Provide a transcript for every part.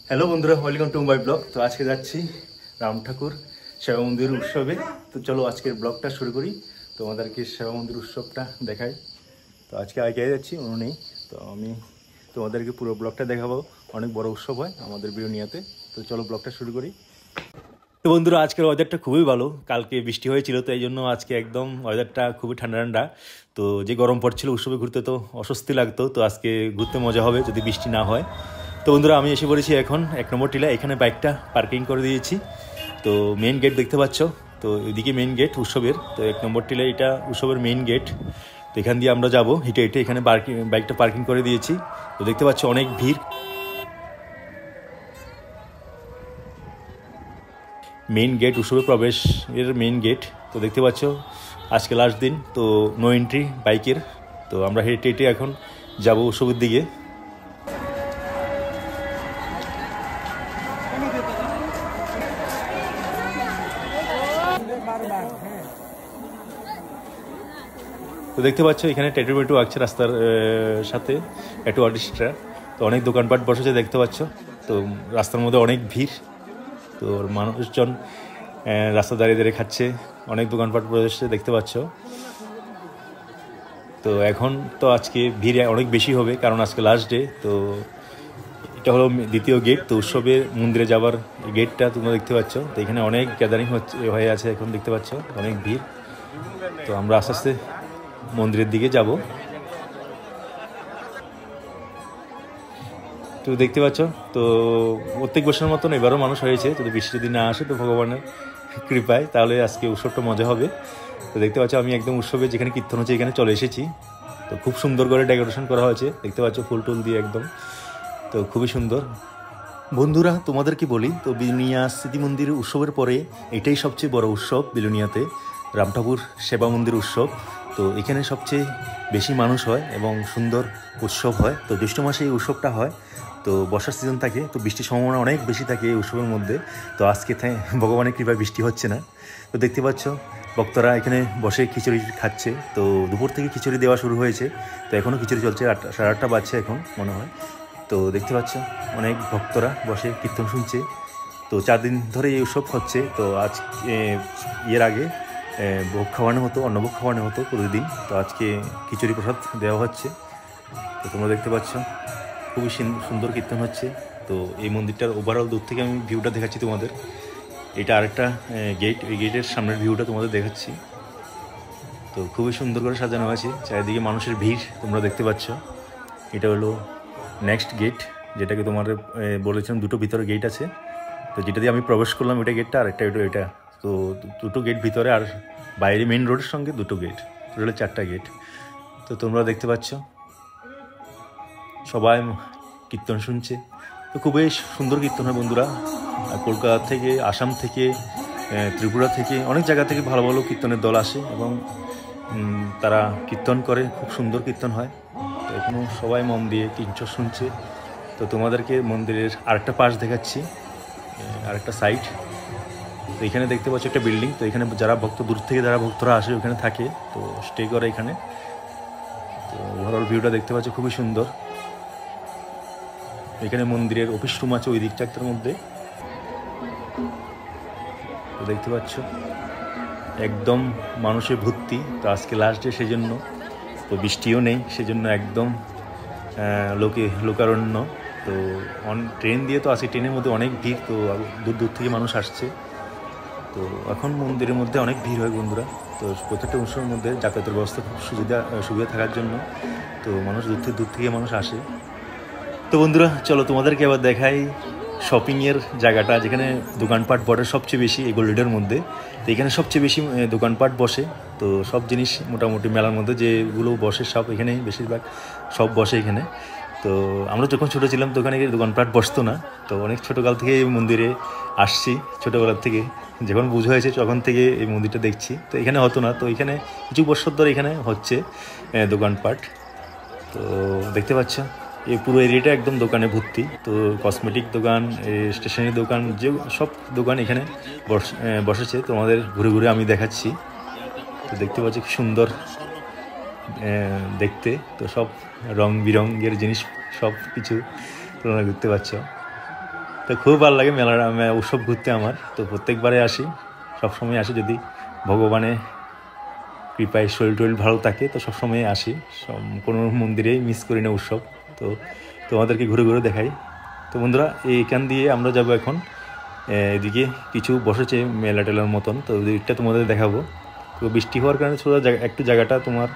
Hello বন্ধুরা, welcome to my blog. তো আজকে যাচ্ছি রাম ঠাকুর সেবা মন্দির উৎসবে। তো চলো আজকের ব্লগটা শুরু করি, তোমাদেরকে সেবা মন্দির উৎসবটা দেখাই। তো আজকে আগে যাচ্ছি, অন্য নেই। তো আমি তোমাদেরকে পুরো ব্লগটা দেখাবো। অনেক বড় উৎসব হয় আমাদের বিরুনিয়াতে। তো চলো ব্লগটা শুরু করি। তো বন্ধুরা, আজকের ওয়েদারটা খুবই ভালো। কালকে বৃষ্টি হয়েছিল, তো এই জন্য আজকে একদম ওয়েদারটা খুবই ঠান্ডা ঠান্ডা। তো যে গরম পড়ছিল উৎসবে ঘুরতে তো অস্বস্তি লাগতো, তো আজকে ঘুরতে মজা হবে যদি বৃষ্টি না হয়। তো বন্ধুরা, আমি এসে পড়েছি এখন 1 নম্বর টিলা। এখানে বাইকটা পার্কিং করে দিয়েছি। তো মেইন গেট দেখতে পাচ্ছ, তো এদিকে মেইন গেট উৎসবের। তো 1 নম্বর টিলা এটা উৎসবের মেইন গেট। তো এখান দিয়ে আমরা যাব হেঁটে হেঁটে। এখানে বাইকটা পার্কিং করে দিয়েছি। তো দেখতে পাচ্ছ অনেক ভিড়। মেইন গেট উৎসবে প্রবেশ এর মেইন গেট। তো দেখতে পাচ্ছ আজকে লাস্ট দিন, তো নো এন্ট্রি বাইকের। তো আমরা হেঁটে হেঁটে এখন যাব উৎসবের দিকে। তো দেখতে পাচ্ছ এখানে ট্যাটু ট্যাটু আঁকছে রাস্তার সাথে, ট্যাটু আর্টিস্টরা। তো অনেক দোকানপাট বসেছে দেখতে পাচ্ছ। তো রাস্তার মধ্যে অনেক ভিড়। তো মানুষজন রাস্তা দাঁড়িয়ে দাঁড়িয়ে খাচ্ছে। অনেক দোকানপাট বসেছে দেখতে পাচ্ছ। তো এখন তো আজকে ভিড় অনেক বেশি হবে, কারণ আজকে লাস্ট ডে। তো এটা হলো দ্বিতীয় গেট। তো উৎসবের মন্দিরে যাওয়ার গেটটা তোমরা দেখতে পাচ্ছ। তো এখানে অনেক গ্যাদারিং হয়ে আছে এখন দেখতে পাচ্ছ, অনেক ভিড়। তো আমরা আস্তে আস্তে মন্দিরের দিকে যাব। তো দেখতে পাচ্ছ, তো প্রত্যেক বছরের মতন এবারও মানুষ হয়েছে। যদি বৃষ্টি যদি না আসে তো ভগবানের কৃপায় তাহলে আজকে উৎসবটা মজা হবে। তো দেখতে পাচ্ছ আমি একদম উৎসবে যেখানে কীর্তন হচ্ছে এখানে চলে এসেছি। তো খুব সুন্দর করে ডেকোরেশন করা হয়েছে দেখতে পাচ্ছ, ফুল টুল দিয়ে একদম। তো খুবই সুন্দর। বন্ধুরা, তোমাদেরকে বলি, তো বিলুনিয়া স্মৃতি মন্দির উৎসবের পরে এটাই সবচেয়ে বড় উৎসব বিলুনিয়াতে, রাম ঠাকুর সেবা মন্দির উৎসব। তো এখানে সবচেয়ে বেশি মানুষ হয় এবং সুন্দর উৎসব হয়। তো জ্যৈষ্ঠ মাসে এই উৎসবটা হয়। তো বর্ষার সিজন থাকে, তো বৃষ্টির সম্ভাবনা অনেক বেশি থাকে এই উৎসবের মধ্যে। তো আজকে ভগবানের কৃপায় বৃষ্টি হচ্ছে না। তো দেখতে পাচ্ছ ভক্তরা এখানে বসে খিচুড়ি খাচ্ছে। তো দুপুর থেকে খিচুড়ি দেওয়া শুরু হয়েছে। তো এখনও খিচুড়ি চলছে, 8:30 বাজছে এখন মনে হয়। তো দেখতে পাচ্ছ অনেক ভক্তরা বসে কীর্তন শুনছে। তো 4 দিন ধরে এই উৎসব হচ্ছে। তো আজ এর আগে ভোগ খাওয়ানো হতো, অন্নভোগ খাওয়ানো হতো প্রতিদিন। তো আজকে খিচুড়ি প্রসাদ দেওয়া হচ্ছে। তো তোমরা দেখতে পাচ্ছ খুবই সুন্দর কীর্তন হচ্ছে। তো এই মন্দিরটার ওভারঅল দূর থেকে আমি ভিউটা দেখাচ্ছি তোমাদের। এটা আরেকটা গেট, এই গেটের সামনের ভিউটা তোমাদের দেখাচ্ছি। তো খুবই সুন্দর করে সাজানো আছে, চারিদিকে মানুষের ভিড় তোমরা দেখতে পাচ্ছ। এটা হলো নেক্সট গেট, যেটাকে তোমার বলেছিলাম দুটো ভিতরে গেট আছে। তো যেটা দিয়ে আমি প্রবেশ করলাম এটা গেটটা, আর একটা এটা। তো দুটো গেট ভিতরে, আর বাইরে মেন রোডের সঙ্গে দুটো গেট, টোটাল 4টা গেট। তো তোমরা দেখতে পাচ্ছ সবাই কীর্তন শুনছে। তো খুবই সুন্দর কীর্তন হয় বন্ধুরা। কলকাতা থেকে, আসাম থেকে, ত্রিপুরা থেকে, অনেক জায়গা থেকে ভালো ভালো কীর্তনের দল আসে এবং তারা কীর্তন করে। খুব সুন্দর কীর্তন হয়। তো এখনও সবাই মন দিয়ে কীর্তন শুনছে। তো তোমাদেরকে মন্দিরের আরেকটা পাশ দেখাচ্ছি, আরেকটা সাইড। তো এখানে দেখতে পাচ্ছ একটা বিল্ডিং। তো এখানে যারা দূর থেকে যারা ভক্তরা আসে ওখানে থাকে, তো স্টে করে এখানে। তো ওভারঅল ভিউটা দেখতে পাচ্ছ খুবই সুন্দর। এখানে মন্দিরের অফিস রুম আছে ওই দিকটা একটার মধ্যে। তো দেখতে পাচ্ছ একদম মানুষে ভর্তি। তো আজকে লাস্ট ডে সেজন্য, তো বৃষ্টিও নেই সেজন্য একদম লোকারণ্য। তো ট্রেন দিয়ে তো আসে, ট্রেনের মধ্যে অনেক ভিড়। তো দূর দূর থেকে মানুষ আসছে। তো এখন মন্দিরের মধ্যে অনেক ভিড় হয় বন্ধুরা। তো প্রত্যেকটা উৎসবের মধ্যে যাতায়াতের ব্যবস্থা খুব সুবিধা থাকার জন্য তো মানুষ দূর থেকে মানুষ আসে। তো বন্ধুরা চলো তোমাদেরকে আবার দেখাই শপিংয়ের জায়গাটা, যেখানে দোকানপাট বসে সবচেয়ে বেশি এই গোল্ডের মধ্যে। তো এখানে সবচেয়ে বেশি দোকানপাট বসে। তো সব জিনিস মোটামুটি মেলার মধ্যে যেগুলো বসে সব এখানে বেশিরভাগ সব বসে এখানে। তো আমরা যখন ছোটো ছিলাম তো ওখানে দোকানপাট বসতো না। তো অনেক ছোটোকাল থেকে এই মন্দিরে আসছি, ছোটোবেলার থেকে যখন বুঝ হয়েছে তখন থেকে এই মন্দিরটা দেখছি। তো এখানে হতো না, তো এখানে কিছু বছর ধরে এখানে হচ্ছে দোকানপাট। তো দেখতে পাচ্ছ এই পুরো এরিয়াটা একদম দোকানে ভর্তি। তো কসমেটিক দোকান, স্টেশনারি দোকান, যে সব দোকান এখানে বসেছে। তোমাদের ঘুরে ঘুরে আমি দেখাচ্ছি। তো দেখতে পাচ্ছি কি সুন্দর দেখতে। তো সব রং বিরঙের জিনিস সব কিছু তোমরা দেখতে পাচ্ছ। তো খুব ভালো লাগে মেলার উৎসব ঘুরতে আমার। তো প্রত্যেকবারে আসি, সবসময় আসি, যদি ভগবানের কৃপায় শরীর টরীর ভালো থাকে তো সবসময় আসি, কোনো মন্দিরেই মিস করি না উৎসব। তো তোমাদেরকে ঘুরে ঘুরে দেখাই। তো বন্ধুরা এইখান দিয়ে আমরা যাব এখন, এদিকে কিছু বসেছে মেলা টেলার মতন, তো ওইদিকটা তোমাদের দেখাবো। তো বৃষ্টি হওয়ার কারণে ছোটো একটু জায়গাটা তোমার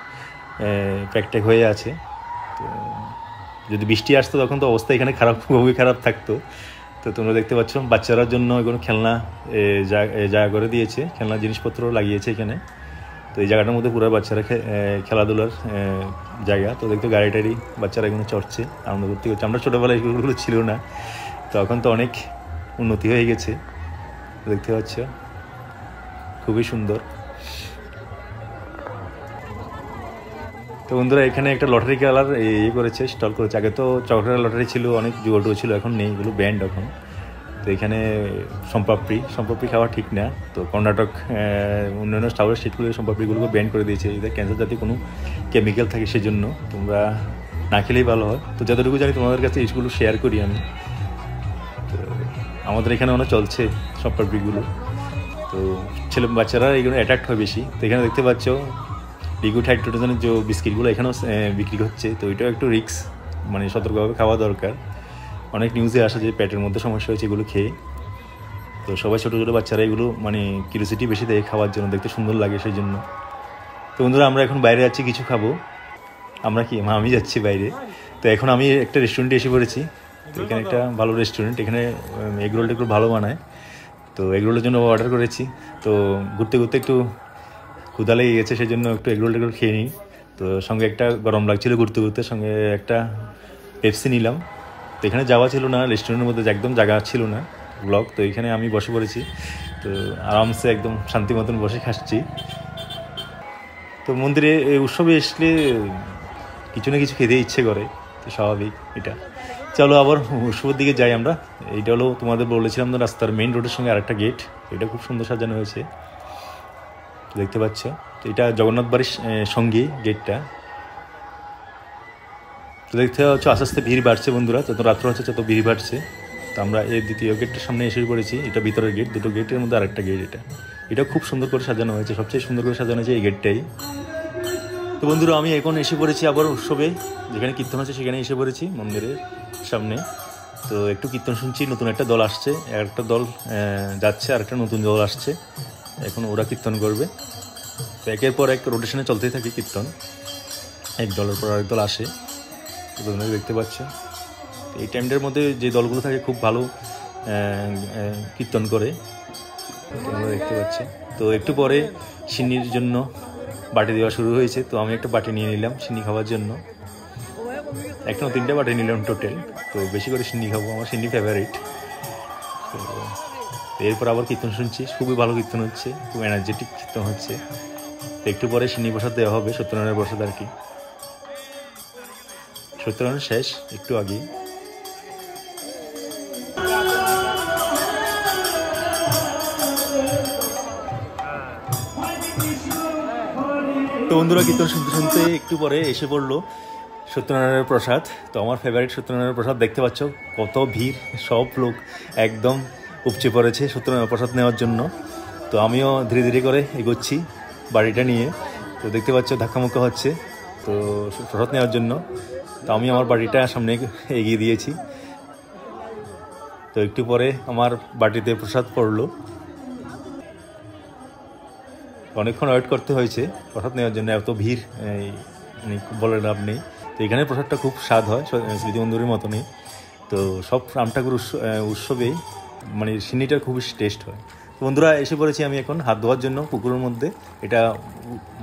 প্যাকট্যাক হয়ে আছে। তো যদি বৃষ্টি আসতো তখন তো অবস্থা এখানে খুবই খারাপ থাকতো। তো তোমরা দেখতে পাচ্ছ বাচ্চারার জন্য কোনো খেলনা জায়গা করে দিয়েছে, খেলনা জিনিসপত্র লাগিয়েছে এখানে। তো এই জায়গাটার মধ্যে পুরো বাচ্চারা খেলাধুলার জায়গা। তো দেখতে গাড়ি টাড়ি বাচ্চারা এখানে চড়ছে, আনন্দ করতে হচ্ছে। আমরা ছোটোবেলায় এগুলো ছিল না, তো এখন তো অনেক উন্নতি হয়ে গেছে। দেখতে পাচ্ছ খুবই সুন্দর। তো বন্ধুরা এখানে একটা লটারি খেলার করেছে, স্টল করেছে। আগে তো চকলেটের লটারি ছিল, অনেক জুয়াটুয়ো ছিল, এখন নেই, এগুলো ব্যান্ড এখন। তো এখানে সম্পাপড়ি খাওয়া ঠিক না। তো কর্ণাটক অন্যান্য টাওয়ার স্টেটগুলো সম্পাপড়িগুলোকে ব্যান্ড করে দিয়েছে, এদের ক্যান্সার জাতীয় কোনো কেমিক্যাল থাকে, সেজন্য তোমরা না খেলেই ভালো হয়। তো যতটুকু জানি তোমাদের কাছে এইগুলো শেয়ার করি আমি। তো আমাদের এখানে অনেক চলছে সম্পাপড়িগুলো। তো বাচ্চারা এইগুলো অ্যাট্রাক্ট হয় বেশি। তো এখানে দেখতে পাচ্ছ লিকুইড হাইড্রোজেনের যে বিস্কিটগুলো এখানেও বিক্রি হচ্ছে। তো এটাও একটু রিস্ক, মানে সতর্কভাবে খাওয়া দরকার। অনেক নিউজে আসে যে পেটের মধ্যে সমস্যা হয়েছে এগুলো খেয়ে। তো সবাই ছোটো ছোটো বাচ্চারা এগুলো মানে কিউরিওসিটি বেশি দেয় খাওয়ার জন্য, দেখতে সুন্দর লাগে সেই জন্য। তো বন্ধুরা আমরা এখন বাইরে যাচ্ছি কিছু খাবো। আমি যাচ্ছি বাইরে। তো এখন আমি একটা রেস্টুরেন্টে এসে পড়েছি। তো এখানে একটা ভালো রেস্টুরেন্ট, এখানে এগরোলটা একটু ভালো বানায়। তো এগরোলের জন্য অর্ডার করেছি। তো ঘুরতে ঘুরতে একটু ক্ষুধা লেগে গেছে, সেই জন্য একটু এগরোল খেয়ে নিই। তো সঙ্গে একটা গরম লাগছিল ঘুরতে ঘুরতে, সঙ্গে একটা পেপসি নিলাম। তো এখানে যাওয়া ছিল না, রেস্টুরেন্টের মধ্যে একদম জায়গা ছিল না ব্লক। তো এখানে আমি বসে পড়েছি, তো আরামসে একদম শান্তি মতন বসে খাচ্ছি। তো মন্দিরে এই উৎসবে আসলে কিছু না কিছু খেতে ইচ্ছে করে, তো স্বাভাবিক এটা। চলো আবার উৎসবের দিকে যাই আমরা। এইটা হলো তোমাদের বলেছিলাম না, রাস্তার মেইন রোডের সঙ্গে আরেকটা গেট, এটা খুব সুন্দর সাজানো হয়েছে, দেখতে পাচ্ছ। তো এটা জগন্নাথ বাড়ির সঙ্গেই গেটটা। তো দেখতে পাচ্ছ আস্তে আস্তে ভিড় বাড়ছে বন্ধুরা, যত রাত্র হচ্ছে তত ভিড় বাড়ছে। তো আমরা এই দ্বিতীয় গেটটার সামনে এসে পড়েছি। এটা ভিতরের গেট, দুটো গেটের মধ্যে আরেকটা গেট। এটা খুব সুন্দর করে সাজানো হয়েছে, সবচেয়ে সুন্দর করে সাজানো হয়েছে এই গেটটাই। তো বন্ধুরা আমি এখন এসে পড়েছি আবার উৎসবে, যেখানে কীর্তন হচ্ছে সেখানে এসে পড়েছি মন্দিরের সামনে। তো একটু কীর্তন শুনছি, নতুন একটা দল আসছে, একটা দল যাচ্ছে, আর একটা নতুন দল আসছে। এখন ওরা কীর্তন করবে। তো একের পর এক রোটেশনে চলতেই থাকে কীর্তন, এক দলের পর আরেক দল আসে। তো তোমরা দেখতে পাচ্ছ এই টাইমটার মধ্যে যে দলগুলো থাকে খুব ভালো কীর্তন করে, তোমরা দেখতে পাচ্ছ। তো একটু পরে সিন্নির জন্য বাটি দেওয়া শুরু হয়েছে। তো আমি একটা বাটি নিয়ে নিলাম সিন্নি খাওয়ার জন্য, একটা 3টে বাটি নিলাম টোটাল। তো বেশি করে সিন্নি খাবো, আমার সিন্নি ফেভারিট। তো এরপর আবার কীর্তন শুনছি, খুবই ভালো কীর্তন হচ্ছে, খুব এনার্জেটিক কীর্তন হচ্ছে। তো একটু পরে সিন্নি প্রসাদ দেওয়া হবে, সত্যনারায়ণের প্রসাদ আর কি। সত্যনারায়ণ শেষ একটু আগে। তো বন্ধুরা কীর্তন শুনতে শুনতে একটু পরে এসে পড়লো সত্যনারায়ণের প্রসাদ। তো আমার ফেভারিট সত্যনারায়ণের প্রসাদ, দেখতে পাচ্ছ কত ভিড়, সব লোক একদম উপচে পড়েছে সত্যনারায়ণ প্রসাদ নেওয়ার জন্য। তো আমিও ধীরে ধীরে করে এগোচ্ছি বাড়িটা নিয়ে। তো দেখতে পাচ্ছ ধাক্কামুক্কা হচ্ছে তো প্রসাদ নেওয়ার জন্য। তো আমি আমার বাড়িটা সামনে এগিয়ে দিয়েছি। তো একটু পরে আমার বাটিতে প্রসাদ পড়লো, অনেকক্ষণ ওয়েট করতে হয়েছে প্রসাদ নেওয়ার জন্য, এত ভিড় মানে বলে লাভ নেই। তো এখানে প্রসাদটা খুব স্বাদ হয় স্মৃতি মন্দিরের মতনই। তো সব রাম ঠাকুর উৎসবেই মানে সিন্নিটার খুবই টেস্ট হয়। তো বন্ধুরা এসে পড়েছি আমি এখন হাত ধোয়ার জন্য পুকুরের মধ্যে। এটা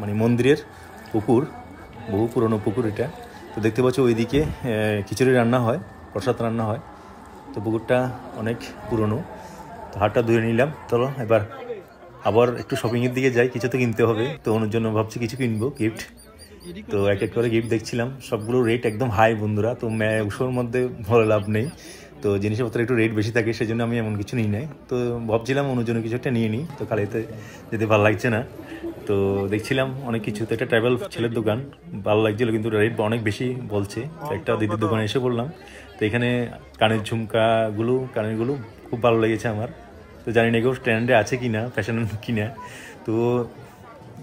মানে মন্দিরের পুকুর, বহু পুরনো পুকুর এটা। তো দেখতে পাচ্ছ ওইদিকে খিচুড়ি রান্না হয়, প্রসাদ রান্না হয়। তো পুকুরটা অনেক পুরনো। তো হাতটা ধুয়ে নিলাম। চলো এবার আবার একটু শপিংয়ের দিকে যাই, কিছু তো কিনতে হবে। তো ওর জন্য ভাবছি কিছু কিনবো গিফট। তো এক এক করে গিফট দেখছিলাম, সবগুলো রেট একদম হাই বন্ধুরা। তো উৎসবের মধ্যে বলে লাভ নেই, তো জিনিসপত্র একটু রেট বেশি থাকে, সেই জন্য আমি এমন কিছু নিই নাই। তো ভাবছিলাম অন্য জন্য কিছু একটা নিয়ে নিই, তো কালিতে যেতে ভালো লাগছে না। তো দেখছিলাম অনেক কিছু। তো একটা ট্রাভেল ছেলের দোকান ভালো লাগছিলো, কিন্তু রেট অনেক বেশি বলছে। তো একটা দিদির দোকানে এসে বললাম, তো এখানে কানেরগুলো খুব ভালো লেগেছে আমার। তো জানি না এগুলো ট্রেন্ডে আছে কিনা, ফ্যাশন কিনা, তো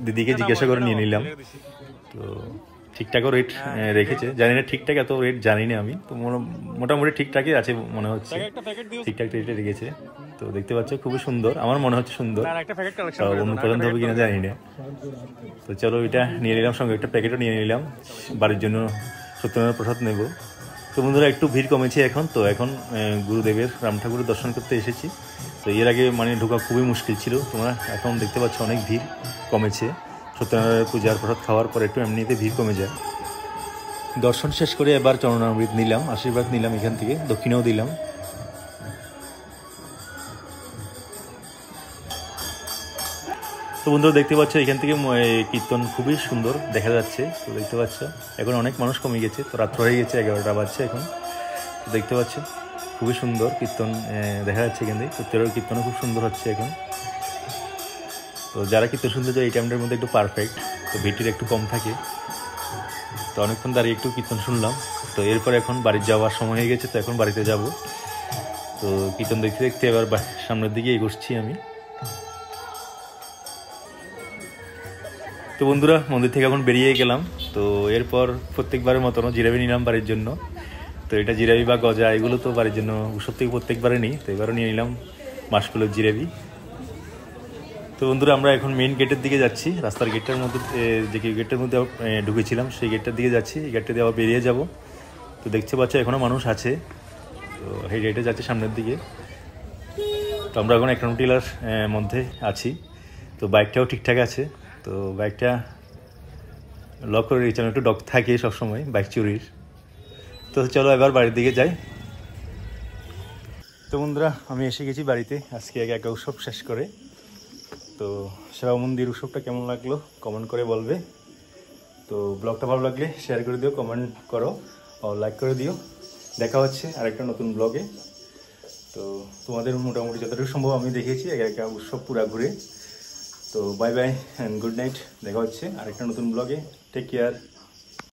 দিদিকে জিজ্ঞাসা করে নিয়ে নিলাম। তো ঠিকঠাকও রেট রেখেছে, জানি না ঠিকঠাক এত রেট জানি না আমি, তো মোটামুটি ঠিকঠাকই আছে মনে হচ্ছে, ঠিকঠাক রেটে রেখেছে। তো দেখতে পাচ্ছ খুবই সুন্দর, আমার মনে হচ্ছে সুন্দর, অন্য পছন্দ হবে কিনা জানি না। তো চলো এটা নিয়ে নিলাম, সঙ্গে একটা প্যাকেটও নিয়ে নিলাম, বাড়ির জন্য সত্যনারায়ণ প্রসাদ নেব। তো বন্ধুরা একটু ভিড় কমেছে এখন, তো এখন গুরুদেবের রাম ঠাকুরের দর্শন করতে এসেছি। তো এর আগে মানে ঢোকা খুবই মুশকিল ছিল, তোমরা এখন দেখতে পাচ্ছ অনেক ভিড় কমেছে। সত্যনারায়ণ পূজার প্রসাদ খাওয়ার পর একটু এমনিতে ভিড় কমে যায়। দর্শন শেষ করে এবার চরণামৃত নিলাম, আশীর্বাদ নিলাম এখান থেকে, দক্ষিণেও দিলাম। তো বন্ধুরা দেখতে পাচ্ছ এখান থেকে কীর্তন খুবই সুন্দর দেখা যাচ্ছে। তো দেখতে পাচ্ছ এখন অনেক মানুষ কমে গেছে, তো রাত্র হয়ে গেছে, 11টা বাজছে এখন। তো দেখতে পাচ্ছ খুবই সুন্দর কীর্তন দেখা যাচ্ছে এখান থেকে, প্রত্যেকের কীর্তনও খুব সুন্দর হচ্ছে এখন। তো যারা কীর্তন শুনতে যায় এই টাইমটার মধ্যে একটু পারফেক্ট, তো ভিড়টির একটু কম থাকে। তো অনেকক্ষণ দাঁড়িয়ে একটু কীর্তন শুনলাম। তো এরপর এখন বাড়ি যাওয়ার সময় হয়ে গেছে, তো এখন বাড়িতে যাব। তো কীর্তন দেখতে দেখতে এবার সামনের দিকে এগোচ্ছি আমি। তো বন্ধুরা মন্দির থেকে এখন বেরিয়ে গেলাম। তো এরপর প্রত্যেকবারের মতনও জিলাপি নিলাম বাড়ির জন্য। তো এটা জিলাপি বা গজা এগুলো তো বাড়ির জন্য উৎসব থেকে প্রত্যেকবারে নিই, তো এবারও নিয়ে নিলাম মাসফুলের জিলাপি। তো বন্ধুরা আমরা এখন মেইন গেটের দিকে যাচ্ছি, রাস্তার গেটটার মধ্যে যে গেটের মধ্যে ঢুকেছিলাম সেই গেটটার দিকে যাচ্ছি, এই গেটটা দিয়ে আবার বেরিয়ে যাব। তো দেখতে পাচ্ছ এখনও মানুষ আছে, তো এই গেটে যাচ্ছে সামনের দিকে। তো আমরা এখন একরাম টিলার মধ্যে আছি, তো বাইকটাও ঠিকঠাক আছে। তো বাইকটা লক করে রেখেছিলাম, একটু ডক থাকে সবসময় বাইক চুরির। তো চলো এবার বাড়ির দিকে যাই। তো বন্ধুরা আমি এসে গেছি বাড়িতে, আজকে একা উৎসব শেষ করে। তো সেবা মন্দির উৎসবটা কেমন লাগলো কমেন্ট করে বলবে। তো ব্লগটা ভালো লাগলে শেয়ার করে দিও, কমেন্ট করো ও লাইক করে দিও। দেখা হচ্ছে আরেকটা নতুন ব্লগে। তো তোমাদের মোটামুটি যতটুকু সম্ভব আমি দেখেছি একা উৎসব পুরা ঘুরে। তো bye bye and good night, দেখা হচ্ছে আরেকটা নতুন ব্লগে। Take care.